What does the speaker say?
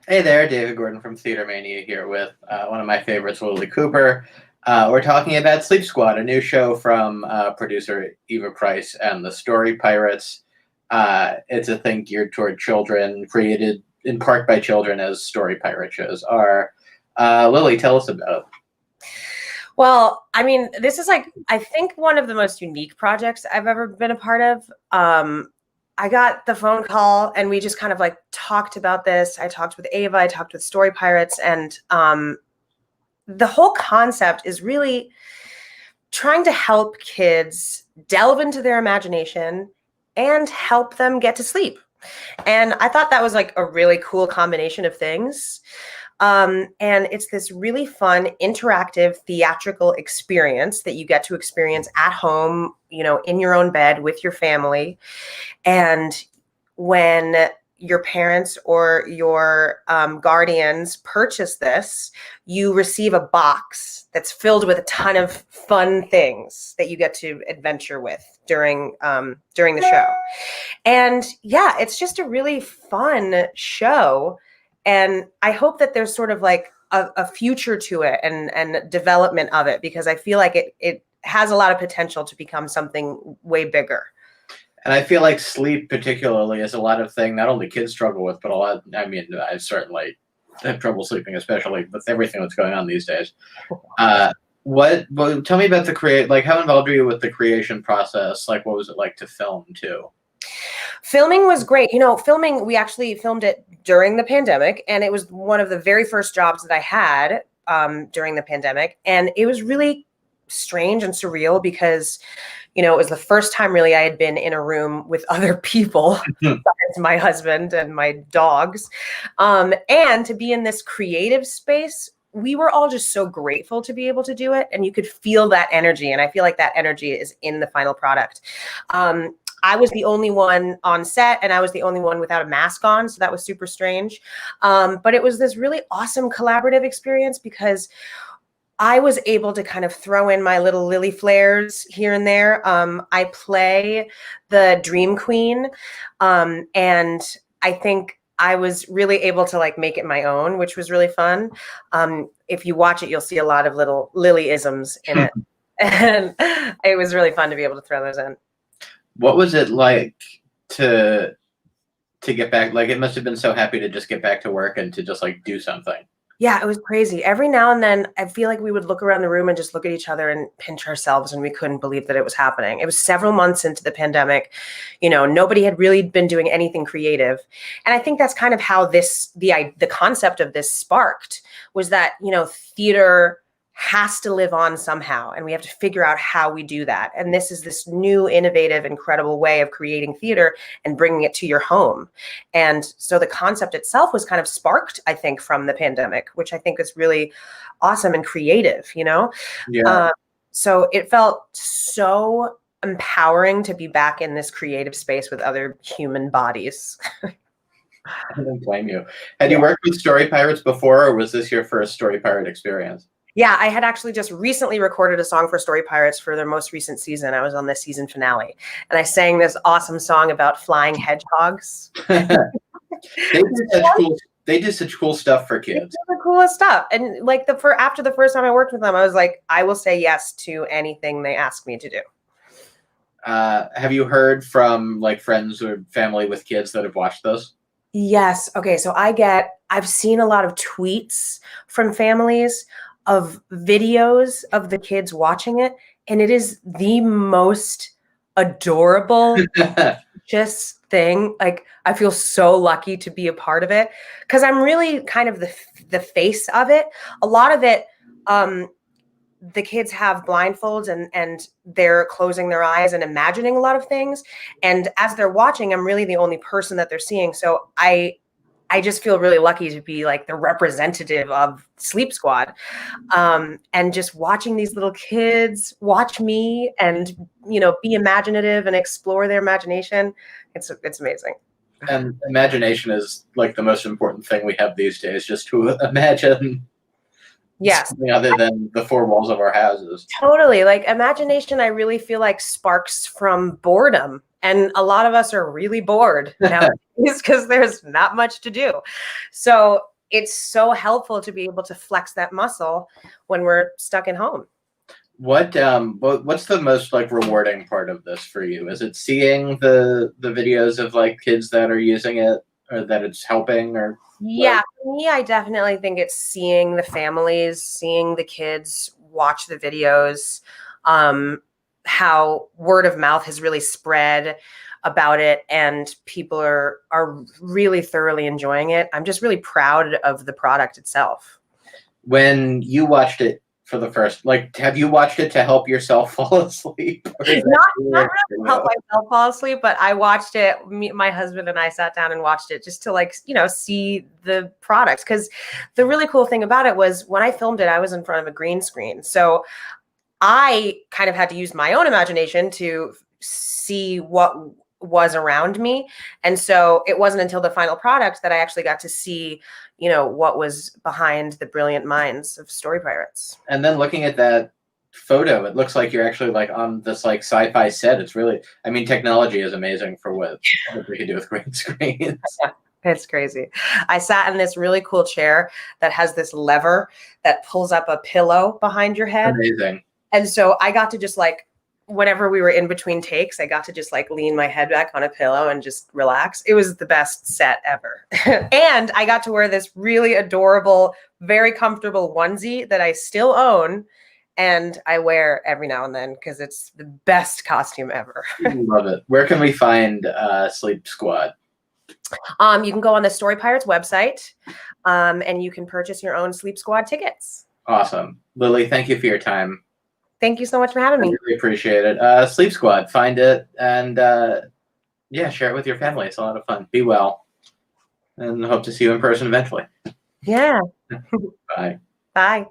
Hey there, David Gordon from TheaterMania here with one of my favorites, Lilli Cooper. We're talking about Sleep Squad, a new show from producer Eva Price and the Story Pirates. It's a thing geared toward children, created in part by children, as story pirate shows are. Lilli, tell us about it. Well, I mean, this is like, I think one of the most unique projects I've ever been a part of. I got the phone call and we just kind of like talked about this. I talked with Ava, I talked with Story Pirates, and the whole concept is really trying to help kids delve into their imagination and help them get to sleep. And I thought that was like a really cool combination of things. And it's this really fun, interactive, theatrical experience that you get to experience at home, in your own bed with your family. And when your parents or your guardians purchase this, you receive a box that's filled with a ton of fun things that you get to adventure with during the show. And yeah, it's just a really fun show. And I hope that there's sort of like a future to it and development of it, because I feel like it has a lot of potential to become something way bigger. And I feel like sleep particularly is a lot of thing not only kids struggle with, but a lot, I mean, I certainly have trouble sleeping, especially with everything that's going on these days. Well, tell me about how involved were you with the creation process? Like, what was it like to film too? Filming was great. We actually filmed it during the pandemic, and it was one of the very first jobs that I had during the pandemic. And it was really strange and surreal because, it was the first time really I had been in a room with other people besides my husband and my dogs. And to be in this creative space, we were all just so grateful to be able to do it. And you could feel that energy. And I feel like that energy is in the final product. I was the only one on set, and I was the only one without a mask on. So that was super strange. But it was this really awesome collaborative experience because I was able to kind of throw in my little Lily flares here and there. I play the Dream Queen. And I think I was really able to like make it my own, which was really fun. If you watch it, you'll see a lot of little Lily-isms in it. And it was really fun to be able to throw those in. What was it like to get back? Like, it must have been so happy to just get back to work and to just like do something. Yeah, it was crazy. Every now and then, I feel like we would look around the room and just look at each other and pinch ourselves, and we couldn't believe that it was happening. It was several months into the pandemic. Nobody had really been doing anything creative. And I think that's kind of how the concept of this sparked, was that, theater has to live on somehow, and we have to figure out how we do that. And this is this new, innovative, incredible way of creating theater and bringing it to your home. And so the concept itself was kind of sparked, I think, from the pandemic, which I think is really awesome and creative, Yeah. So it felt so empowering to be back in this creative space with other human bodies. I don't blame you. Had you worked with Story Pirates before, or was this your first Story Pirate experience? Yeah, I had actually just recently recorded a song for Story Pirates for their most recent season. I was on the season finale, and I sang this awesome song about flying hedgehogs. They did such cool stuff for kids. The coolest stuff. And like after the first time I worked with them, I was like, I will say yes to anything they ask me to do. Have you heard from like friends or family with kids that have watched those? Yes. Okay. So I've seen a lot of tweets from families of videos of the kids watching it, and it is the most adorable just thing. Like, I feel so lucky to be a part of it, because I'm really kind of the face of it. A lot of it, the kids have blindfolds and they're closing their eyes and imagining a lot of things, and as they're watching, I'm really the only person that they're seeing. So I just feel really lucky to be like the representative of Sleep Squad, and just watching these little kids watch me and, be imaginative and explore their imagination. It's amazing. And imagination is like the most important thing we have these days, just to imagine something other than the four walls of our houses. Totally. Like, imagination, I really feel like sparks from boredom. And a lot of us are really bored now because there's not much to do. So it's so helpful to be able to flex that muscle when we're stuck at home. What's the most like rewarding part of this for you? Is it seeing the videos of like kids that are using it or that it's helping or Yeah, for me, I definitely think it's seeing the families, seeing the kids watch the videos, how word of mouth has really spread about it, and people are really thoroughly enjoying it. I'm just really proud of the product itself. When you watched it for the first, like, have you watched it to help yourself fall asleep? Not really to help myself fall asleep, but I watched it. My husband and I sat down and watched it just to like, see the products. Because the really cool thing about it was when I filmed it, I was in front of a green screen. So I kind of had to use my own imagination to see what was around me. And so it wasn't until the final product that I actually got to see, what was behind the brilliant minds of Story Pirates. And then looking at that photo, it looks like you're actually like on this like sci-fi set. It's really, I mean, technology is amazing for what we can do with green screens. It's crazy. I sat in this really cool chair that has this lever that pulls up a pillow behind your head. Amazing. And so I got to just like, whenever we were in between takes, I got to just like lean my head back on a pillow and just relax. It was the best set ever. And I got to wear this really adorable, very comfortable onesie that I still own. And I wear every now and then because it's the best costume ever. Love it. Where can we find Sleep Squad? You can go on the Story Pirates website and you can purchase your own Sleep Squad tickets. Awesome. Lilli, thank you for your time. Thank you so much for having me. I really appreciate it. Sleep Squad, find it and share it with your family. It's a lot of fun. Be well. And hope to see you in person eventually. Yeah. Bye. Bye.